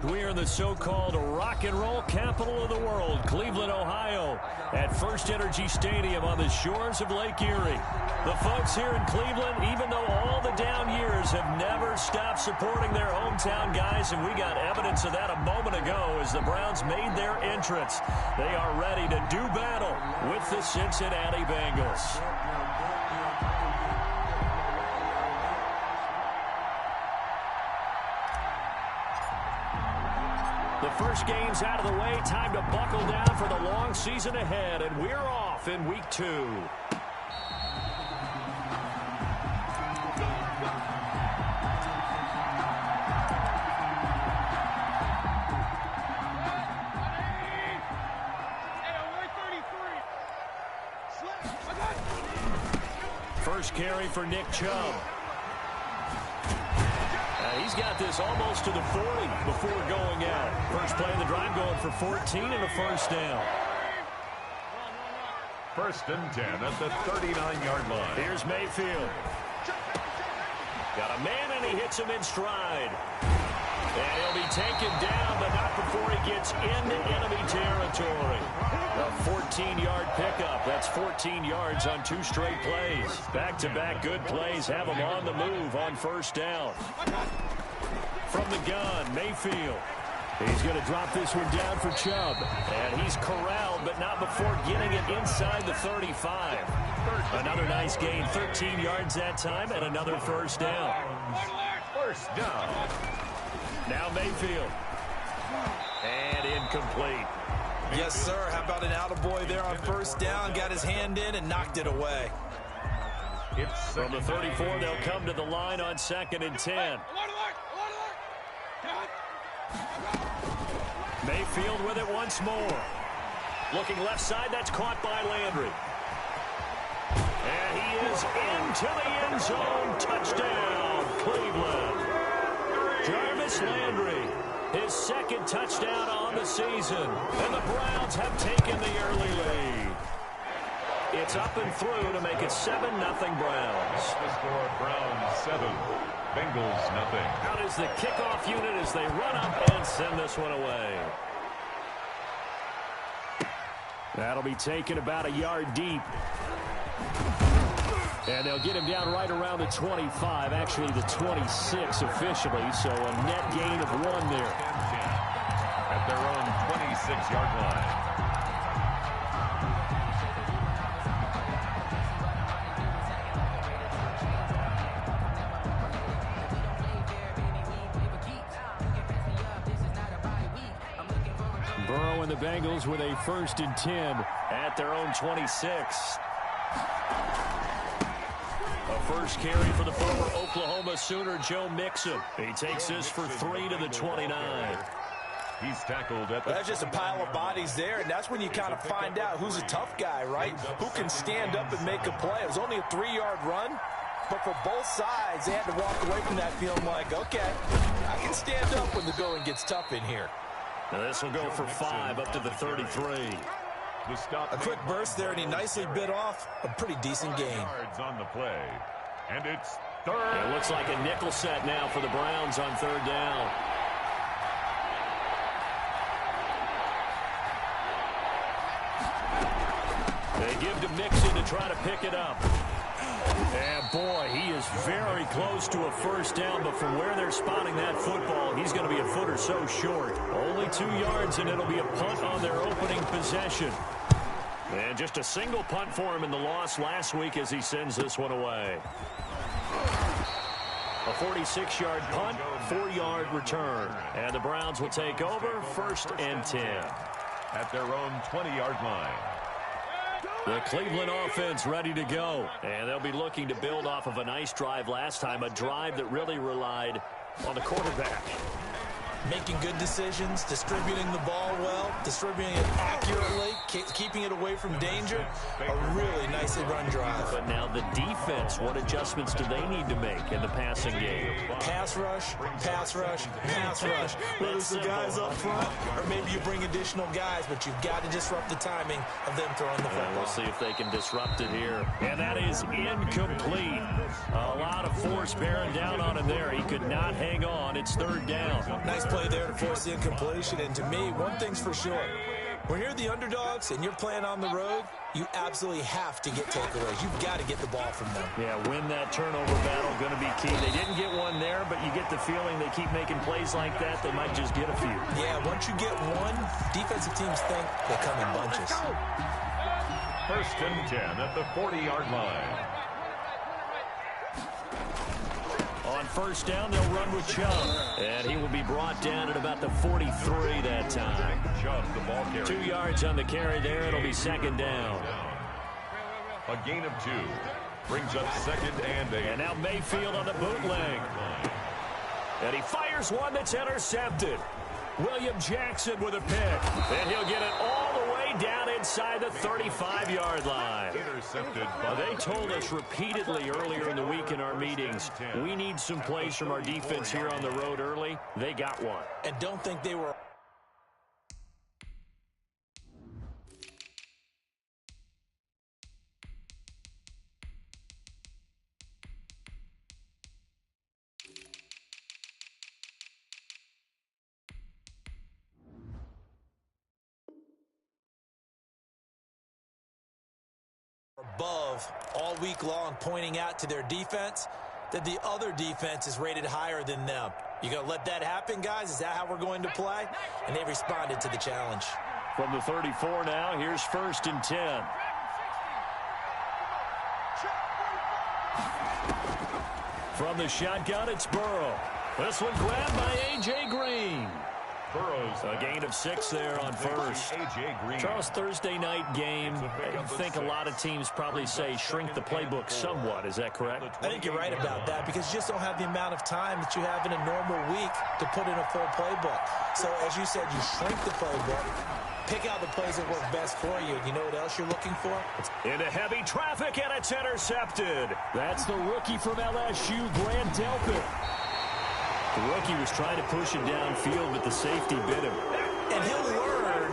We're in the so-called rock and roll capital of the world, Cleveland, Ohio, at First Energy Stadium on the shores of Lake Erie. The folks here in Cleveland, even though all the down years, have never stopped supporting their hometown guys, and we got evidence of that a moment ago as the Browns made their entrance. They are ready to do battle with the Cincinnati Bengals. The first game's out of the way. Time to buckle down for the long season ahead, and we're off in week 2. First carry for Nick Chubb. He's got this almost to the 40 before going out. First play of the drive going for 14 and a first down. 1st and 10 at the 39-yard line. Here's Mayfield. Got a man, and he hits him in stride. And he'll be taken down, but not before he gets into enemy territory. A 14-yard pickup. That's 14 yards on 2 straight plays. Back-to-back good plays have him on the move on first down. From the gun, Mayfield. He's going to drop this one down for Chubb. And he's corralled, but not before getting it inside the 35. Another nice gain, 13 yards that time, and another first down. First down. Now Mayfield. And incomplete. Yes, sir. How about an attaboy there on first down? Got his hand in and knocked it away. From the 34, they'll come to the line on 2nd and 10. Mayfield with it once more. Looking left side, that's caught by Landry. And he is into the end zone. Touchdown, Cleveland. Jarvis Landry, his 2nd touchdown on the season. And the Browns have taken the early lead. It's up and through to make it 7-0 Browns. The score, Browns 7, Bengals nothing. Out is the kickoff unit as they run up and send this one away. That'll be taken about a yard deep. And they'll get him down right around the 25, actually the 26 officially, so a net gain of 1 there. At their own 26-yard line. Burrow and the Bengals with a 1st and 10 at their own 26. A first carry for the former Oklahoma Sooner, Joe Mixon. He takes this for 3 to the 29. He's tackled at the... That's just a pile of bodies there, and that's when you kind of find out who's a tough guy, right? Who can stand up and make a play. It was only a 3-yard run, but for both sides, they had to walk away from that feeling like, okay, I can stand up when the going gets tough in here. Now this will go for 5 up to the 33. A quick burst there, and he nicely bit off a pretty decent gain. On the play, and it's 3rd. It looks like a nickel set now for the Browns on 3rd down. They give to Mixon to try to pick it up. And boy, he is very close to a first down, but from where they're spotting that football, he's going to be a foot or so short. Only 2 yards, and it'll be a punt on their opening possession. And just a single punt for him in the loss last week as he sends this one away. A 46-yard punt, 4-yard return. And the Browns will take over 1st and 10. At their own 20-yard line. The Cleveland offense ready to go. And they'll be looking to build off of a nice drive last time, a drive that really relied on the quarterback. Making good decisions, distributing the ball well, distributing it accurately, keeping it away from danger. A really nicely run drive. But now the defense, what adjustments do they need to make in the passing game? Pass rush, pass rush, pass rush. Whether it's the guys up front or maybe you bring additional guys, but you've got to disrupt the timing of them throwing the football. We'll see if they can disrupt it here. And that is incomplete. A lot of force bearing down on him there. He could not hang on. It's 3rd down. Nice play there to force the incompletion. And to me, one thing's for sure. When you're the underdogs and you're playing on the road, you absolutely have to get takeaways. You've got to get the ball from them. Yeah, win that turnover battle, going to be key. They didn't get one there, but you get the feeling they keep making plays like that, they might just get a few. Yeah, once you get one, defensive teams think they come in bunches. First and 10 at the 40-yard line. On first down, they'll run with Chubb. And he will be brought down at about the 43 that time. Chubb, the ball carrier. 2 yards on the carry there. It'll be second down. A gain of 2. Brings up second and 8. And now Mayfield on the bootleg. And he fires one that's intercepted. William Jackson with a pick. And he'll get it all the way down inside the 35-yard line. Intercepted. They told us repeatedly earlier in the week in our meetings, we need some plays from our defense here on the road early. They got one. And don't think they were... above all week long, pointing out to their defense that the other defense is rated higher than them. You gonna let that happen, guys? Is that how we're going to play? And they responded to the challenge. From the 34 now, here's first and 10. From the shotgun, it's Burrow. This one grabbed by A.J. Green. Burrows. A gain of 6 there on first. A.J. Green. Charles, Thursday night game, I think a lot of teams probably say shrink the playbook somewhat. Is that correct? I think you're right about that because you just don't have the amount of time that you have in a normal week to put in a full playbook. So, as you said, you shrink the playbook, pick out the plays that work best for you. You know what else you're looking for? Into heavy traffic, and it's intercepted. That's the rookie from LSU, Grant Delpit. The rookie was trying to push it downfield, but the safety bit him. And he'll learn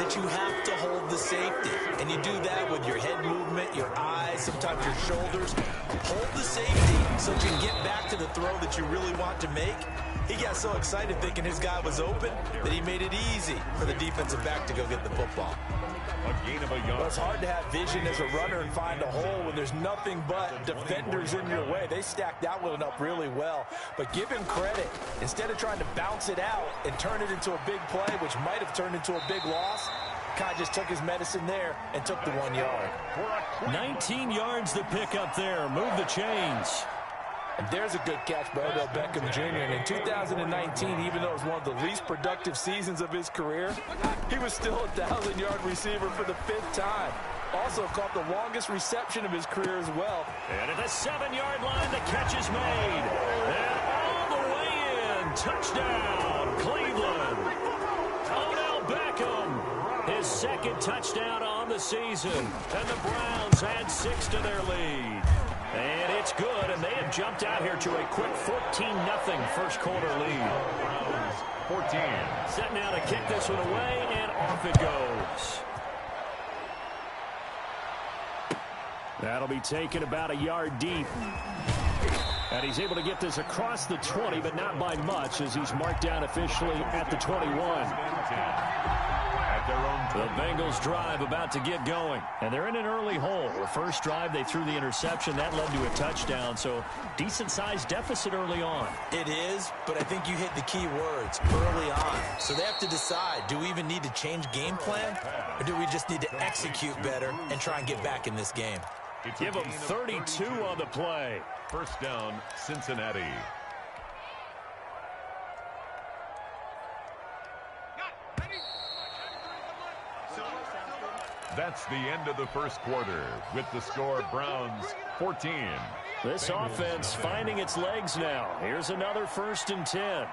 that you have to hold the safety. And you do that with your head movement, your eyes, sometimes your shoulders. Hold the safety so you can get back to the throw that you really want to make. He got so excited thinking his guy was open that he made it easy for the defensive back to go get the football. A gain of a yard. Well, it's hard to have vision as a runner and find a hole when there's nothing but defenders in your way. They stacked that one up really well. But give him credit. Instead of trying to bounce it out and turn it into a big play, which might have turned into a big loss, Kai just took his medicine there and took the 1 yard. 19 yards the pick up there. Move the chains. And there's a good catch by Odell Beckham Jr. And in 2019, even though it was one of the least productive seasons of his career, he was still a 1,000-yard receiver for the 5th time. Also caught the longest reception of his career as well. And at the 7-yard line, the catch is made. And all the way in. Touchdown, Cleveland. Odell Beckham, his 2nd touchdown on the season. And the Browns add 6 to their lead. And it's good, and they have jumped out here to a quick 14-0 first quarter lead. 14. Set now to kick this one away, and off it goes. That'll be taken about a yard deep. And he's able to get this across the 20, but not by much, as he's marked down officially at the 21. The Bengals drive about to get going. And they're in an early hole. The first drive, they threw the interception. That led to a touchdown. So decent-sized deficit early on. It is, but I think you hit the key words early on. So they have to decide, do we even need to change game plan? Or do we just need to execute better and try and get back in this game? Give them 32 on the play. First down, Cincinnati. That's the end of the first quarter with the score Browns 14. This offense finding its legs now. Here's another 1st and 10.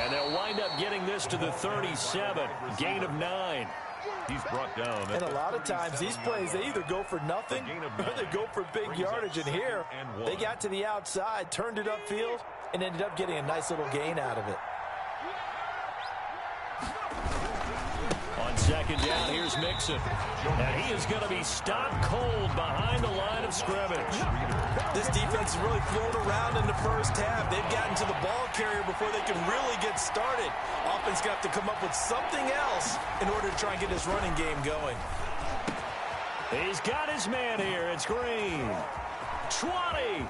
And they'll wind up getting this to the 37. Gain of 9. He's brought down. And a lot of times these plays, they either go for nothing or they go for big yardage. And here, they got to the outside, turned it upfield, and ended up getting a nice little gain out of it. On second down. Here's Mixon. And he is going to be stopped cold behind the line of scrimmage. This defense is really thrown around in the first half. They've gotten to the ball carrier before they can really get started. Offense got to come up with something else in order to try and get his running game going. He's got his man here. It's Green. 20.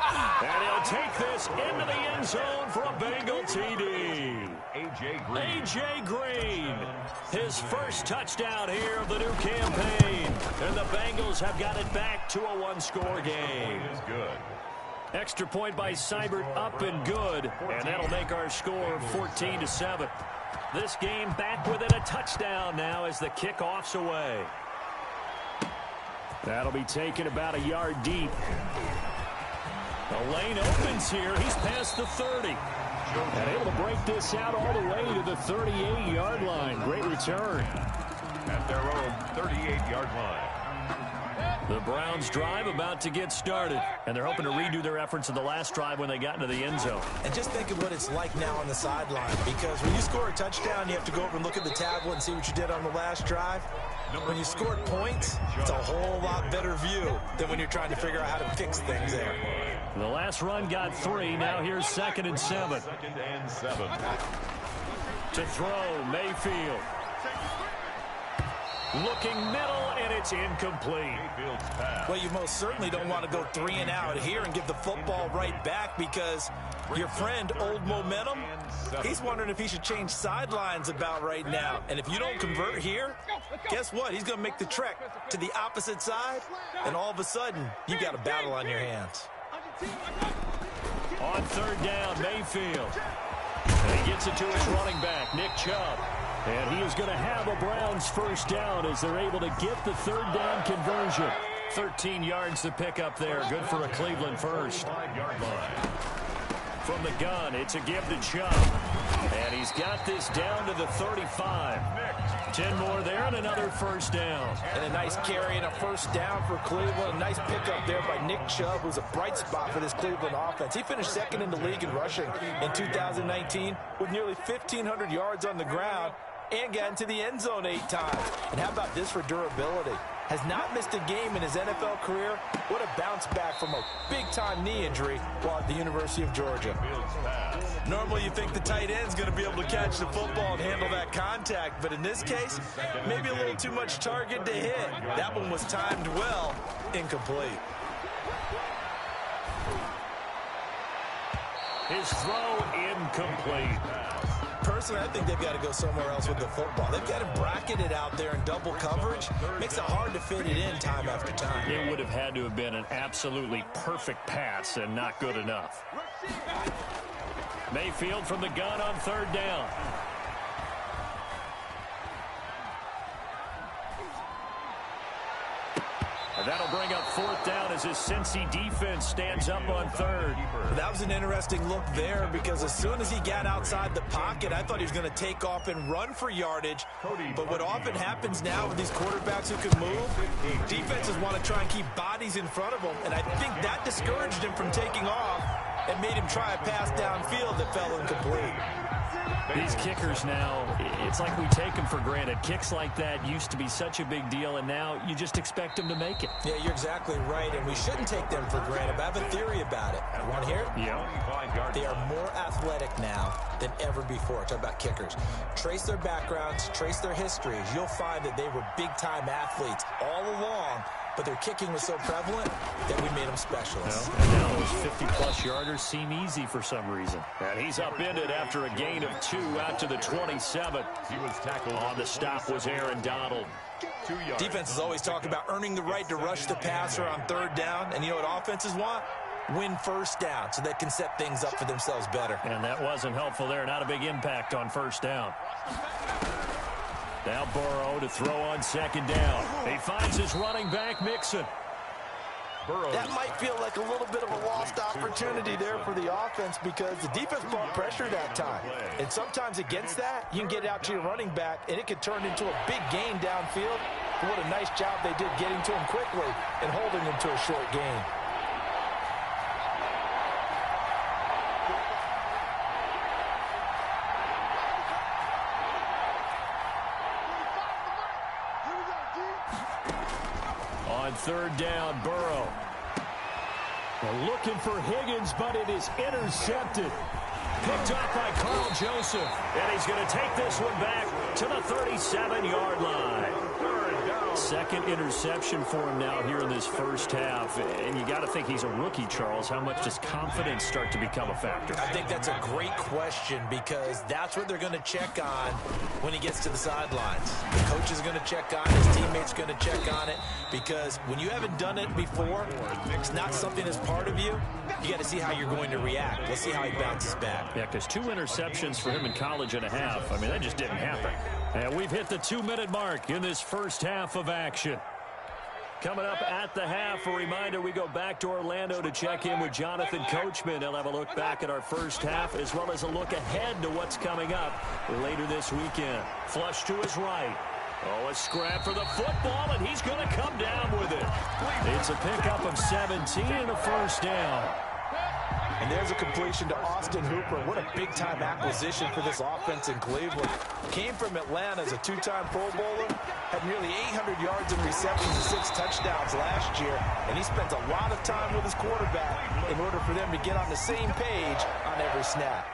And he'll take this into the end zone for a Bengal TD. A.J. Green, his first touchdown here of the new campaign. And the Bengals have got it back to a one-score game. Extra point by Seibert, up and good. And that'll make our score 14-7. This game back within a touchdown now as the kickoff's away. That'll be taken about a yard deep. The lane opens here. He's past the 30. And able to break this out all the way to the 38-yard line. Great return. At their own 38-yard line. The Browns drive about to get started. And they're hoping to redo their efforts in the last drive when they got into the end zone. And just think of what it's like now on the sideline. Because when you score a touchdown, you have to go over and look at the tablet and see what you did on the last drive. When you scored points, it's a whole lot better view than when you're trying to figure out how to fix things there. The last run got 3. Now here's 2nd and 7. To throw, Mayfield. Looking middle, and it's incomplete. Well, you most certainly don't want to go 3 and out here and give the football right back because your friend, Old Momentum, he's wondering if he should change sidelines about right now. And if you don't convert here, guess what? He's going to make the trek to the opposite side, and all of a sudden, you got a battle on your hands. On 3rd down, Mayfield. And he gets it to his running back, Nick Chubb. And he is going to have a Browns first down as they're able to get the 3rd down conversion. 13 yards to pick up there. Good for a Cleveland first. From the gun, it's a give to Chubb. And he's got this down to the 35. 10 more there and another first down. And a nice carry and a first down for Cleveland. A nice pickup there by Nick Chubb, who's a bright spot for this Cleveland offense. He finished 2nd in the league in rushing in 2019 with nearly 1,500 yards on the ground and got into the end zone 8 times. And how about this for durability? Has not missed a game in his NFL career. What a bounce back from a big-time knee injury while at the University of Georgia. Normally you think the tight end's going to be able to catch the football and handle that contact, but in this case, maybe a little too much target to hit. That one was timed well, incomplete. His throw incomplete. Personally, I think they've got to go somewhere else with the football. They've got him bracketed out there in double coverage. Makes it hard to fit it in time after time. It would have had to have been an absolutely perfect pass and not good enough. Mayfield from the gun on 3rd down. And that'll bring up 4th down as his Cincy defense stands up on 3rd. That was an interesting look there because as soon as he got outside the pocket, I thought he was going to take off and run for yardage. But what often happens now with these quarterbacks who can move, defenses want to try and keep bodies in front of them. And I think that discouraged him from taking off and made him try a pass downfield that fell incomplete. These kickers now, it's like we take them for granted. Kicks like that used to be such a big deal, and now you just expect them to make it. Yeah, you're exactly right, and we shouldn't take them for granted. But I have a theory about it. You want to hear it? Yeah. They are more athletic now than ever before. Talk about kickers. Trace their backgrounds, trace their histories. You'll find that they were big-time athletes all along, but their kicking was so prevalent that we made them specialists. Well, and now those 50-plus yarders seem easy for some reason. And he's upended after a gain of 2 out to the 27. He was tackled. On the stop was Aaron Donald. 2 yards. Defenses always talk about earning the right to rush the passer on 3rd down, and you know what offenses want? Win first down so they can set things up for themselves better. And that wasn't helpful there. Not a big impact on 1st down. Now Burrow to throw on 2nd down. He finds his running back, Mixon. That might feel like a little bit of a lost opportunity there for the offense because the defense brought pressure that time. And sometimes against that, you can get out to your running back, and it could turn into a big gain downfield. But what a nice job they did getting to him quickly and holding him to a short gain. On third down, Burrow. They're looking for Higgins, but it is intercepted. Picked up by Carl Joseph. And he's going to take this one back to the 37-yard line. Second interception for him now here in this first half. And you got to think he's a rookie, Charles. How much does confidence start to become a factor? I think that's a great question because that's what they're going to check on when he gets to the sidelines. The coach is going to check on it. His teammates going to check on it because when you haven't done it before, it's not something that's part of you. You got to see how you're going to react. Let's see how he bounces back. Yeah, because 2 interceptions for him in college and a half. I mean, that just didn't happen. And we've hit the 2-minute mark in this first half of action. Coming up at the half, a reminder, we go back to Orlando to check in with Jonathan Coachman. He'll have a look back at our first half as well as a look ahead to what's coming up later this weekend. Flush to his right. Oh, a scrap for the football, and he's going to come down with it. It's a pickup of 17 and a first down. And there's a completion to Austin Hooper. What a big-time acquisition for this offense in Cleveland. Came from Atlanta as a 2-time Pro Bowler. Had nearly 800 yards in receptions and 6 touchdowns last year. And he spent a lot of time with his quarterback in order for them to get on the same page on every snap.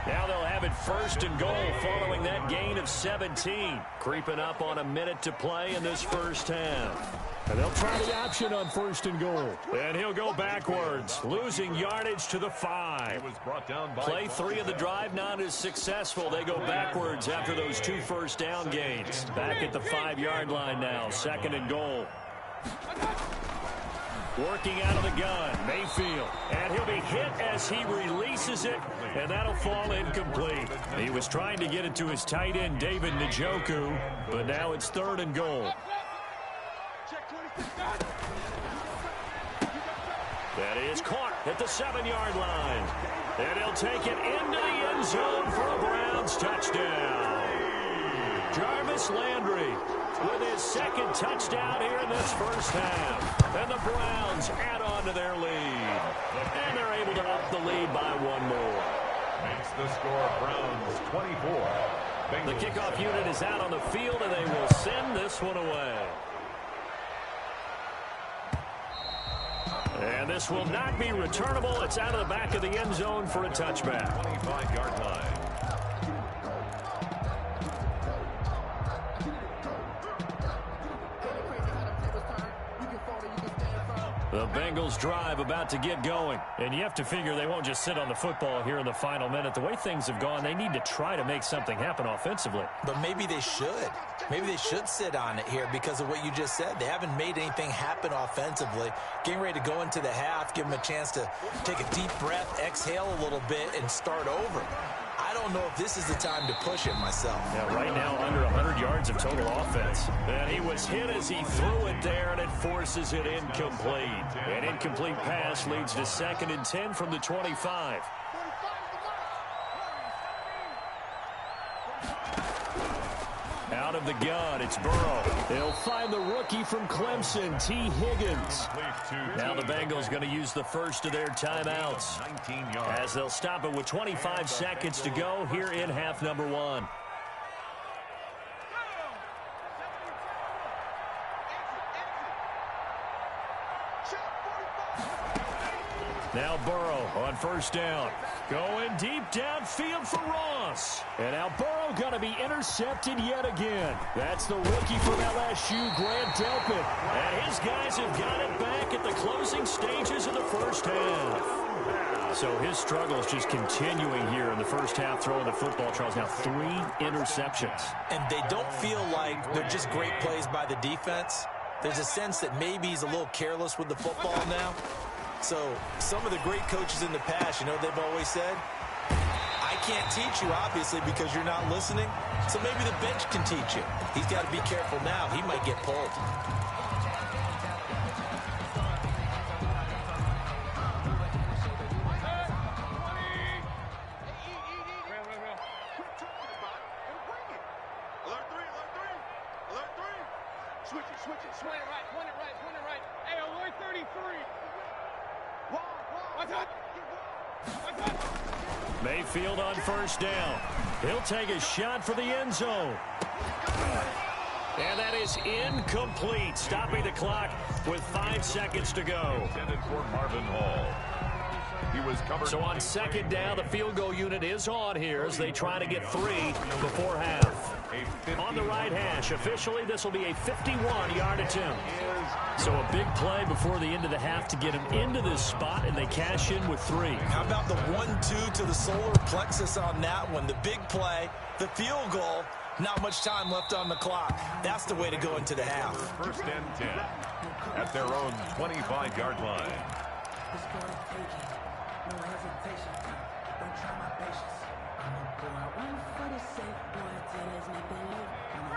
Now they'll have it first and goal following that gain of 17. Creeping up on a minute to play in this first half. And they'll try the option on first and goal. And he'll go backwards, losing yardage to the 5. Play 3 of the drive not as successful. They go backwards after those 2 first down gains. Back at the 5-yard line now, second and goal. Working out of the gun, Mayfield. And he'll be hit as he releases it, and that'll fall incomplete. He was trying to get it to his tight end, David Njoku, but now it's third and goal. That is caught at the 7-yard line. And he'll take it into the end zone for a Browns touchdown. Jarvis Landry with his second touchdown here in this first half. And the Browns add on to their lead. And they're able to up the lead by 1 more. Makes the score Browns 24. Bengals. The kickoff unit is out on the field, and they will send this one away. And this will not be returnable. It's out of the back of the end zone for a touchback. 25-yard line. The Bengals drive about to get going. And you have to figure they won't just sit on the football here in the final minute. The way things have gone, they need to try to make something happen offensively. But maybe they should. Maybe they should sit on it here because of what you just said. They haven't made anything happen offensively. Getting ready to go into the half, give them a chance to take a deep breath, exhale a little bit, and start over. I don't know if this is the time to push it myself. Yeah, right now under 100 yards of total offense. And he was hit as he threw it there, and it forces it incomplete. An incomplete pass leads to 2nd and 10 from the 25. Out of the gun, it's Burrow. They'll find the rookie from Clemson, T. Higgins. Now the Bengals going to use the first of their timeouts as they'll stop it with 25 seconds to go here in half number 1. Now Burrow on first down. Going deep downfield for Ross. And now Burrow going to be intercepted yet again. That's the rookie from LSU, Grant Delpit. And his guys have got it back at the closing stages of the first half. So his struggles just continuing here in the first half throwing the football, Charles. Now 3 interceptions. And they don't feel like they're just great plays by the defense. There's a sense that maybe he's a little careless with the football now. So some of the great coaches in the past, you know what they've always said? I can't teach you, obviously, because you're not listening. So maybe the bench can teach you. He's got to be careful now. He might get pulled. Mayfield on first down. He'll take a shot for the end zone. And that is incomplete, stopping the clock with 5 seconds to go. Intended for Marvin Hall. He was covered. So on second down, the field goal unit is on here as they try to get 3 before half. On the right hash, officially this will be a 51-yard attempt. So a big play before the end of the half to get him into this spot, and they cash in with 3. How about the 1-2 to the solar plexus on that one? The big play, the field goal, not much time left on the clock. That's the way to go into the half. First and 10 at their own 25-yard line.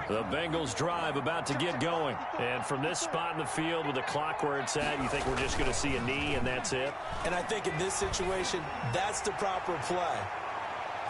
The Bengals drive about to get going. And from this spot in the field with the clock where it's at, you think we're just going to see a knee and that's it? And I think in this situation, that's the proper play.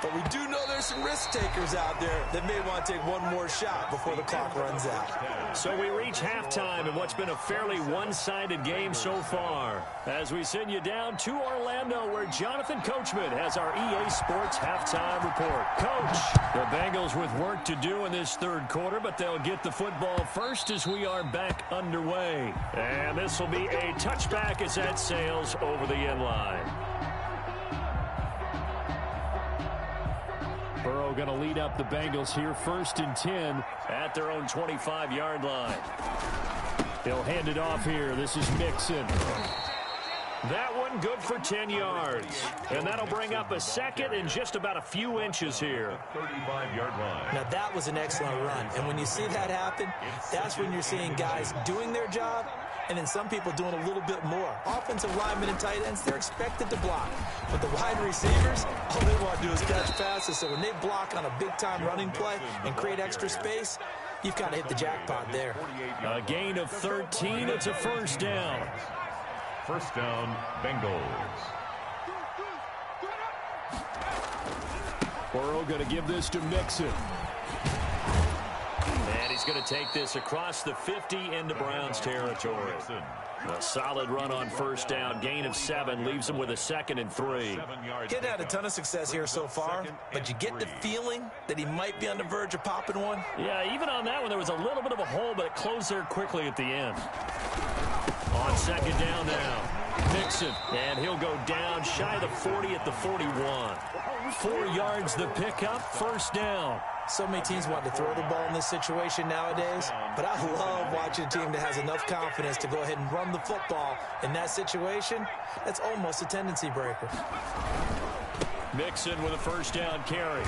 But we do know there's some risk takers out there that may want to take one more shot before the clock runs out. So we reach halftime in what's been a fairly one-sided game so far. As we send you down to Orlando, where Jonathan Coachman has our EA Sports halftime report. Coach, the Bengals with work to do in this third quarter, but they'll get the football first as we are back underway. And this will be a touchback as that sails over the end line. Burrow going to lead up the Bengals here, 1st and 10 at their own 25-yard line. He'll hand it off here. This is Mixon. That one good for 10 yards. And that'll bring up a second and just about a few inches here. 35-yard line. Now that was an excellent run. And when you see that happen, that's when you're seeing guys doing their job and then some people doing a little bit more. Offensive linemen and tight ends, they're expected to block. But the wide receivers, all they want to do is catch passes. So when they block on a big-time running play and create extra space, you've got to hit the jackpot there. A gain of 13. It's a first down. First down, Bengals. Burrow going to give this to Mixon. And he's going to take this across the 50 into Browns territory. A solid run on first down. Gain of 7 leaves him with a 2nd and 3. He hadn't had a ton of success here so far, but you get the feeling that he might be on the verge of popping one. Yeah, even on that one, there was a little bit of a hole, but it closed there quickly at the end. On second down now, Mixon, and he'll go down shy of the 40 at the 41. 4 yards the pickup, first down. So many teams want to throw the ball in this situation nowadays, but I love watching a team that has enough confidence to go ahead and run the football in that situation. That's almost a tendency breaker. Mixon with a first down carry.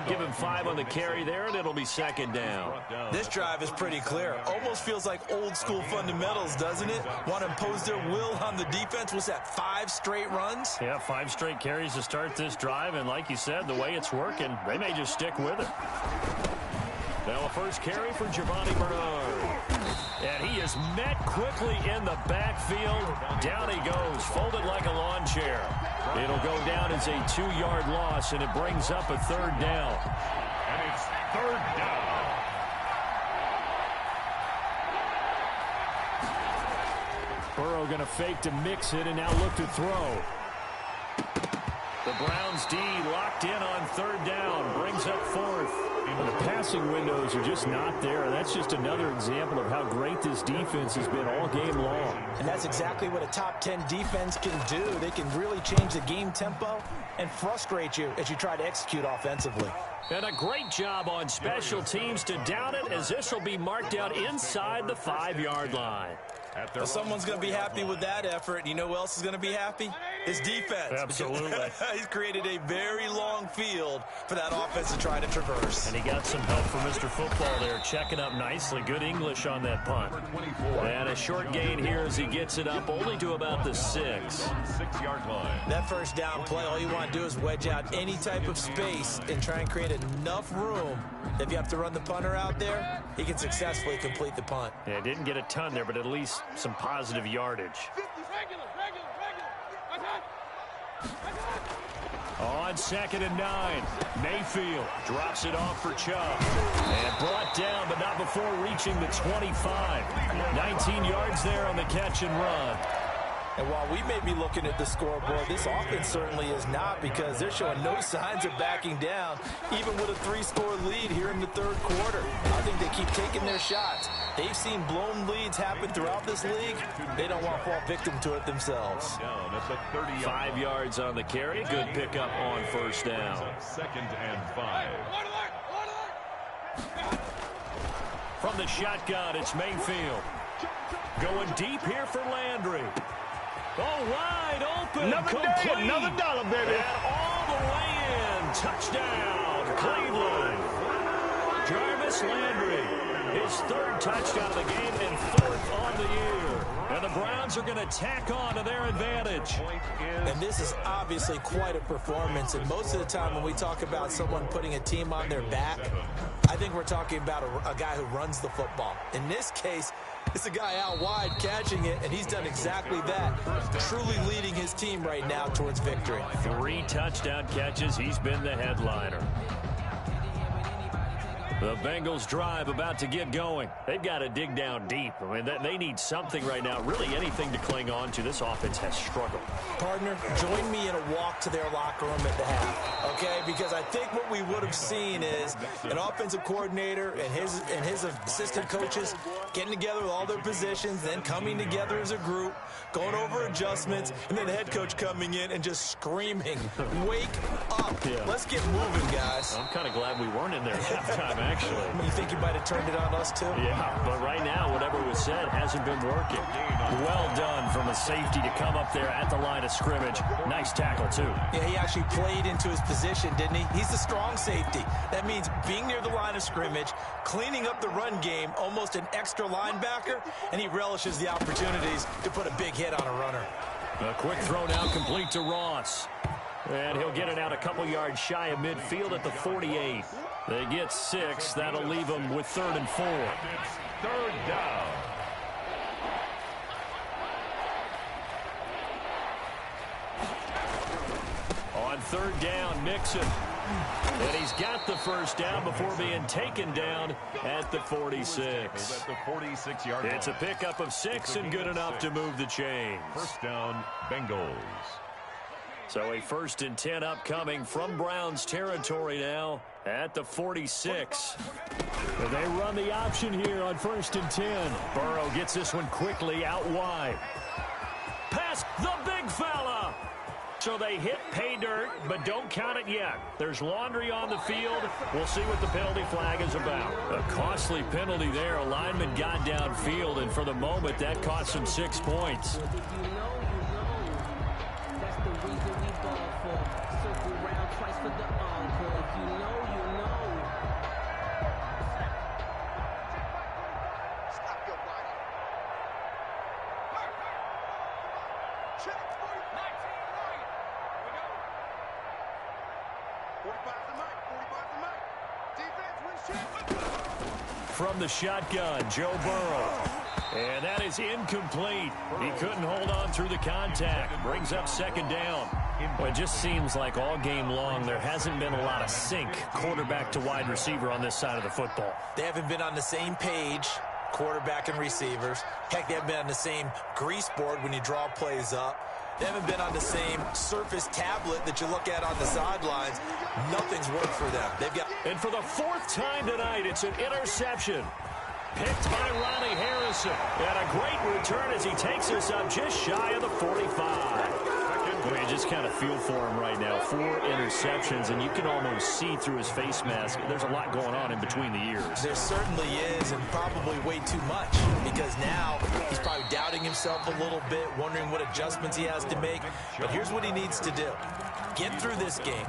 Give him 5 on the carry there, and it'll be second down. This drive is pretty clear. Almost feels like old school fundamentals, doesn't it? Want to impose their will on the defense. Was that 5 straight runs? Yeah, 5 straight carries to start this drive, and like you said, the way it's working, they may just stick with it. Now a first carry for Giovanni Bernard. And he is met quickly in the backfield. Down he goes, folded like a lawn chair. It'll go down as a 2-yard loss, and it brings up a third down. And it's third down. Burrow going to fake to mix it and now look to throw. The Browns D locked in on third down, brings up 4th. And the passing windows are just not there. And that's just another example of how great this defense has been all game long. And that's exactly what a top 10 defense can do. They can really change the game tempo and frustrate you as you try to execute offensively. And a great job on special teams to down it, as this will be marked out inside the 5-yard line. Well, someone's going to be happy with that effort. You know who else is going to be happy? His defense. Absolutely. He's created a very long field for that offense to try to traverse. And he got some help from Mr. Football there, checking up nicely. Good English on that punt. And a short gain here as he gets it up only to about the 6. 6-yard line. That first down play, all you want to do is wedge out any type of space and try and create enough room. If you have to run the punter out there, he can successfully complete the punt. Yeah, didn't get a ton there, but at least some positive yardage. On 2nd and 9, Mayfield drops it off for Chubb. And brought down, but not before reaching the 25. 19 yards there on the catch and run. And while we may be looking at the scoreboard, this offense certainly is not, because they're showing no signs of backing down, even with a 3-score lead here in the third quarter. I think they keep taking their shots. They've seen blown leads happen throughout this league. They don't want to fall victim to it themselves. 5 yards on the carry. Good pickup on first down. 2nd and 5. From the shotgun, it's Mayfield. Going deep here for Landry. Oh, wide open. Another day, another dollar, baby. And all the way in. Touchdown, Cleveland. Jarvis Landry, his 3rd touchdown of the game and 4th on the year. And the Browns are going to tack on to their advantage. And this is obviously quite a performance. And most of the time when we talk about someone putting a team on their back, I think we're talking about a guy who runs the football. In this case, it's a guy out wide catching it, and he's done exactly that, truly leading his team right now towards victory. 3 touchdown catches. He's been the headliner. The Bengals drive about to get going. They've got to dig down deep. I mean, they need something right now, really anything to cling on to. This offense has struggled. Partner, join me in a walk to their locker room at the half, okay? Because I think what we would have seen is an offensive coordinator and his assistant coaches getting together with all their positions, then coming together as a group, going over adjustments, and then the head coach coming in and just screaming, "Wake up. Yeah. Let's get moving, guys." I'm kind of glad we weren't in there at halftime, actually. You think you might have turned it on us, too? Yeah, but right now, whatever was said hasn't been working. Well done from a safety to come up there at the line of scrimmage. Nice tackle, too. Yeah, he actually played into his position, didn't he? He's the strong safety. That means being near the line of scrimmage, cleaning up the run game, almost an extra linebacker, and he relishes the opportunities to put a big hit on a runner. A quick throw now complete to Ross. And he'll get it out a couple yards shy of midfield at the 48. They get 6. That'll leave them with 3rd and 4. 3rd down. On 3rd down, Nixon. And he's got the first down before being taken down at the 46. At the 46-yard line. It's a pickup of 6 and good enough to move the chains. 1st down, Bengals. So a 1st and 10 upcoming from Browns territory now at the 46. They run the option here on 1st and 10. Burrow gets this one quickly out wide. Pass the big fella. So they hit pay dirt, but don't count it yet. There's laundry on the field. We'll see what the penalty flag is about. A costly penalty there. A lineman got downfield, and for the moment, that cost him 6 points. From the shotgun, Joe Burrow. And that is incomplete. He couldn't hold on through the contact. Brings up 2nd down. Well, it just seems like all game long there hasn't been a lot of sync quarterback to wide receiver on this side of the football. They haven't been on the same page, quarterback and receivers. Heck, they haven't been on the same grease board when you draw plays up. They haven't been on the same Surface tablet that you look at on the sidelines. Nothing's worked for them. And for the 4th time tonight, it's an interception. Picked by Ronnie Harrison. And a great return as he takes us up just shy of the 45. You just kind of feel for him right now. 4 interceptions, and you can almost see through his face mask. There's a lot going on in between the ears. There certainly is, and probably way too much, because now he's probably doubting himself a little bit, wondering what adjustments he has to make. But here's what he needs to do. Get through this game.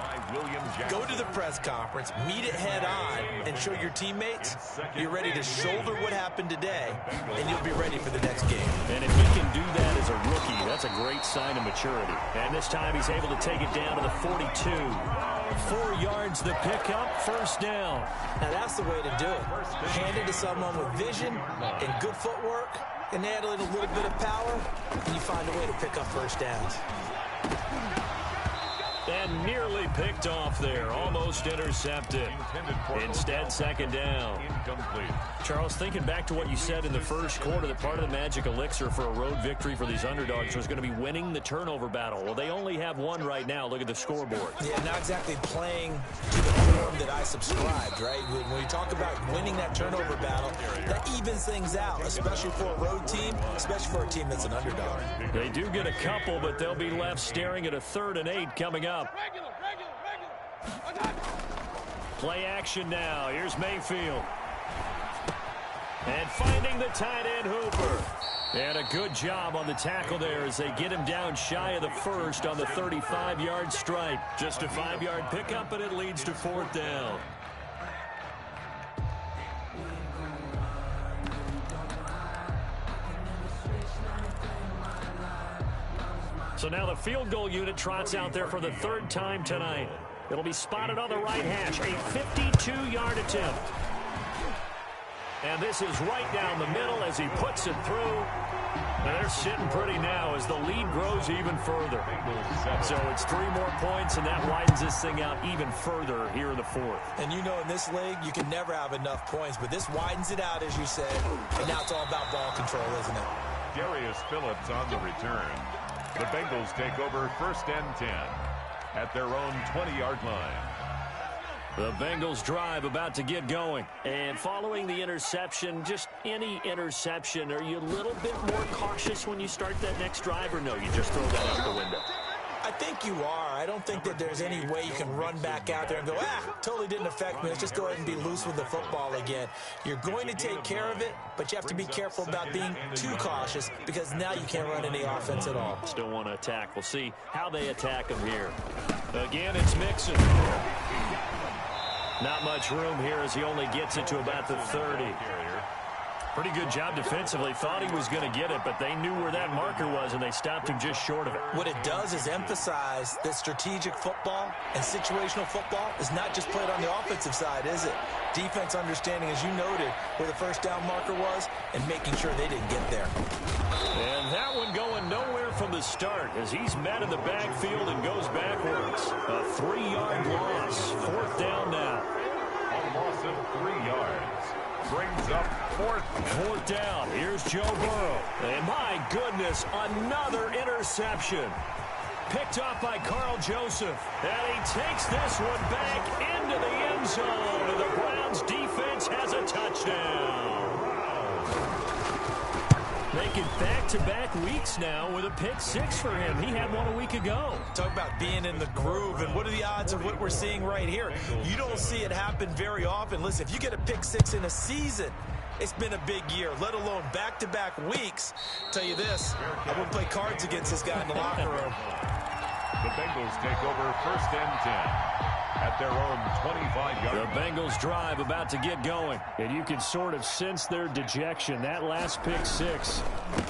Go to the press conference, meet it head on, and show your teammates you're ready to shoulder what happened today, and you'll be ready for the next game. And if he can do that as a rookie, that's a great sign of maturity. And this time he's able to take it down to the 42. 4 yards the pickup, 1st down. Now that's the way to do it. Hand it to someone with vision and good footwork, and add in a little bit of power, and you find a way to pick up 1st downs. And nearly picked off there. Almost intercepted. Instead, second down. Incomplete. Charles, thinking back to what you said in the first quarter, that part of the magic elixir for a road victory for these underdogs was going to be winning the turnover battle. Well, they only have one right now. Look at the scoreboard. Yeah, not exactly playing to the form that I subscribed, right? When you talk about winning that turnover battle, that evens things out, especially for a road team, especially for a team that's an underdog. They do get a couple, but they'll be left staring at a 3rd and 8 coming up. Play action now. Here's Mayfield. And finding the tight end Hooper. And a good job on the tackle there as they get him down shy of the first on the 35-yard strike. Just a 5-yard pickup, and it leads to 4th down. So now the field goal unit trots out there for the 3rd time tonight. It'll be spotted on the right hash. A 52-yard attempt. And this is right down the middle as he puts it through. And they're sitting pretty now as the lead grows even further. So it's 3 more points, and that widens this thing out even further here in the 4th. And you know, in this league, you can never have enough points, but this widens it out, as you said. And now it's all about ball control, isn't it? Darius Phillips on the return. The Bengals take over 1st and 10 at their own 20-yard line. The Bengals drive about to get going. And following the interception, just any interception, are you a little bit more cautious when you start that next drive, or no, you just throw that out the window? I think you are. I don't think that there's any way you can run back out there and go, totally didn't affect me. Let's just go ahead and be loose with the football again. You're going to take care of it, but you have to be careful about being too cautious because now you can't run any offense at all. Still want to attack. We'll see how they attack him here. Again, it's Mixon. Not much room here as he only gets it to about the 30. Pretty good job defensively. Thought he was going to get it, but they knew where that marker was, and they stopped him just short of it. What it does is emphasize that strategic football and situational football is not just played on the offensive side, is it? Defense understanding, as you noted, where the 1st down marker was and making sure they didn't get there. And that one going nowhere from the start as he's met in the backfield and goes backwards. A 3-yard loss. 4th down now. A loss of 3 yards. Brings up 4th down. Here's Joe Burrow. And my goodness, another interception. Picked off by Carl Joseph. And he takes this one back into the end zone. And the Browns defense has a touchdown. Making back-to-back weeks now with a pick 6 for him. He had one a week ago. Talk about being in the groove, and what are the odds of what we're seeing right here? You don't see it happen very often. Listen, if you get a pick 6 in a season, it's been a big year, let alone back-to-back weeks. Tell you this, I wouldn't play cards against this guy in the locker room. The Bengals take over 1st and 10 at their own 25-yard line. The Bengals drive about to get going. And you can sort of sense their dejection. That last pick 6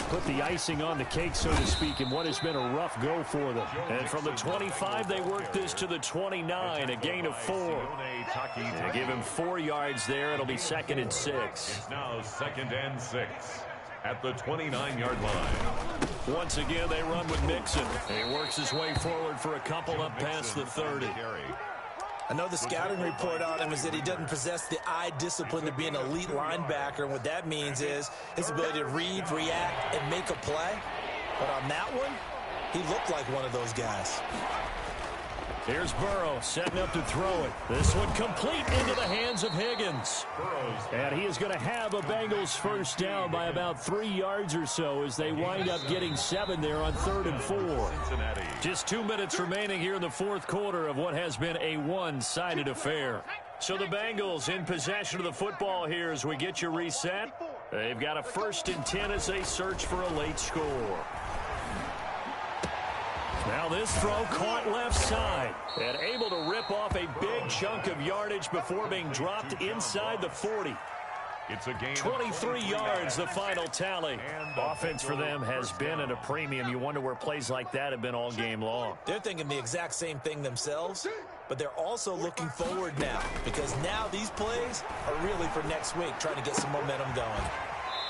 put the icing on the cake, so to speak, in what has been a rough go for them. And from the 25, they work this to the 29, a gain of 4. To give him 4 yards there, it'll be 2nd and 6. It's now 2nd and 6 at the 29-yard line. Once again, they run with Mixon. And he works his way forward for a couple up past the 30. I know the scouting report on him is that he doesn't possess the eye discipline to be an elite linebacker. And what that means is his ability to read, react, and make a play. But on that one, he looked like one of those guys. Here's Burrow setting up to throw it. This one complete into the hands of Higgins. And he is going to have a Bengals 1st down by about 3 yards or so as they wind up getting 7 there on 3rd and 4. Just 2 minutes remaining here in the 4th quarter of what has been a one-sided affair. So the Bengals in possession of the football here as we get you reset. They've got a 1st and 10 as they search for a late score. Now this throw caught left side and able to rip off a big chunk of yardage before being dropped inside the 40. It's a gain 23 yards, the final tally. Offense for them has been at a premium. You wonder where plays like that have been all game long. They're thinking the exact same thing themselves, but they're also looking forward now because now these plays are really for next week, trying to get some momentum going.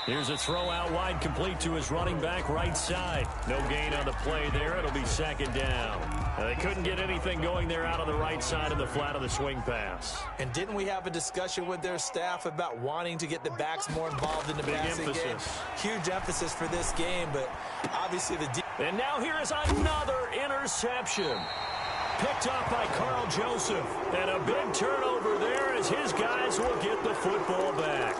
Here's a throw out wide, complete to his running back right side. No gain on the play there. It'll be second down. They couldn't get anything going there out on the right side of the flat of the swing pass. And didn't we have a discussion with their staff about wanting to get the backs more involved in the passing game? Huge emphasis for this game, but obviously the... And now here is another interception. Picked up by Carl Joseph. And a big turnover there as his guys will get the football back.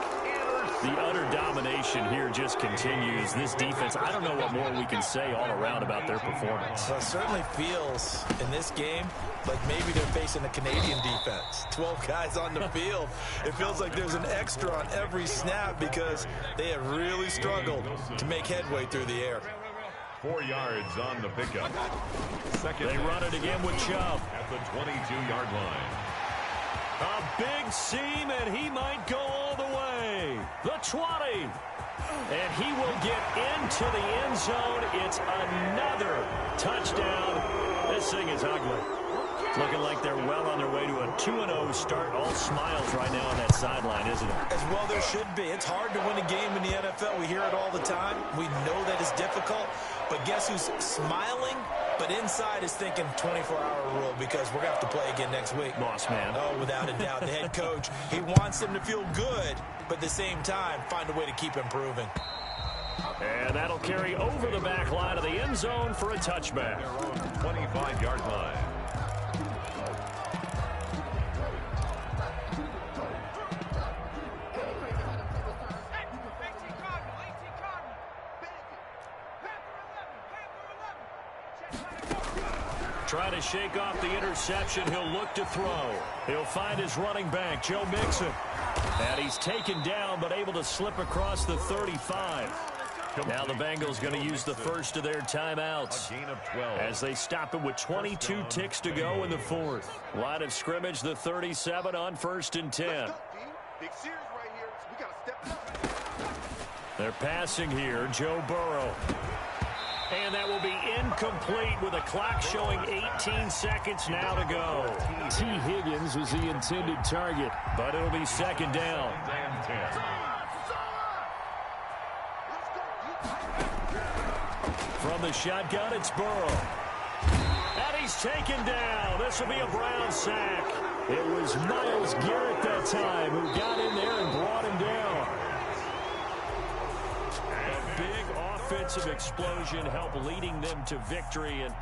The utter domination here just continues. This defense, I don't know what more we can say all around about their performance. Well, it certainly feels in this game like maybe they're facing a Canadian defense. 12 guys on the field. It feels like there's an extra on every snap because they have really struggled to make headway through the air. 4 yards on the pickup. They run it again with Chubb. At the 22-yard line. A big seam, and he might go all the way. The 20. And he will get into the end zone. It's another touchdown. This thing is ugly. It's looking like they're well on their way to a 2-0 start. All smiles right now on that sideline, isn't it? As well there should be. It's hard to win a game in the NFL. We hear it all the time. We know that it's difficult. But guess who's smiling? But inside is thinking 24-hour rule because we're going to have to play again next week. Boss man. Oh, without a doubt. The head coach, he wants them to feel good, but at the same time, find a way to keep improving. And that'll carry over the back line of the end zone for a touchback. 25-yard line. Trying to shake off the interception. He'll look to throw. He'll find his running back, Joe Mixon. And he's taken down, but able to slip across the 35. Now the Bengals going to use the first of their timeouts A gain of 12. as they stop it with 22 ticks to go in the fourth. Line of scrimmage, the 37 on 1st and 10. Big series right here. So we got to step it up. They're passing here, Joe Burrow. And that will be incomplete with a clock showing 18 seconds now to go. T. Higgins was the intended target, but it'll be second down. From the shotgun, it's Burrow. And he's taken down. This will be a Brown sack. It was Myles Garrett that time who got in there and brought him down. A big offensive explosion helped leading them to victory. And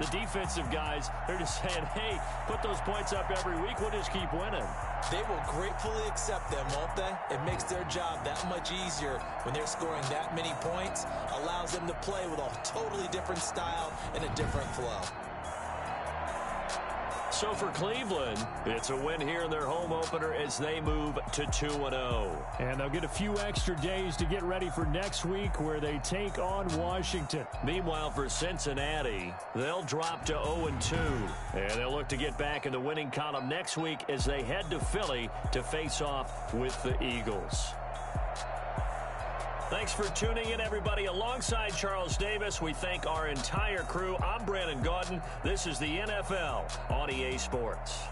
the defensive guys, they're just saying, hey, put those points up every week. We'll just keep winning. They will gratefully accept them, won't they? It makes their job that much easier when they're scoring that many points. Allows them to play with a totally different style and a different flow. So for Cleveland, it's a win here in their home opener as they move to 2-0. And they'll get a few extra days to get ready for next week where they take on Washington. Meanwhile, for Cincinnati, they'll drop to 0-2. And they'll look to get back in the winning column next week as they head to Philly to face off with the Eagles. Thanks for tuning in, everybody. Alongside Charles Davis, we thank our entire crew. I'm Brandon Gaudin. This is the NFL on EA Sports.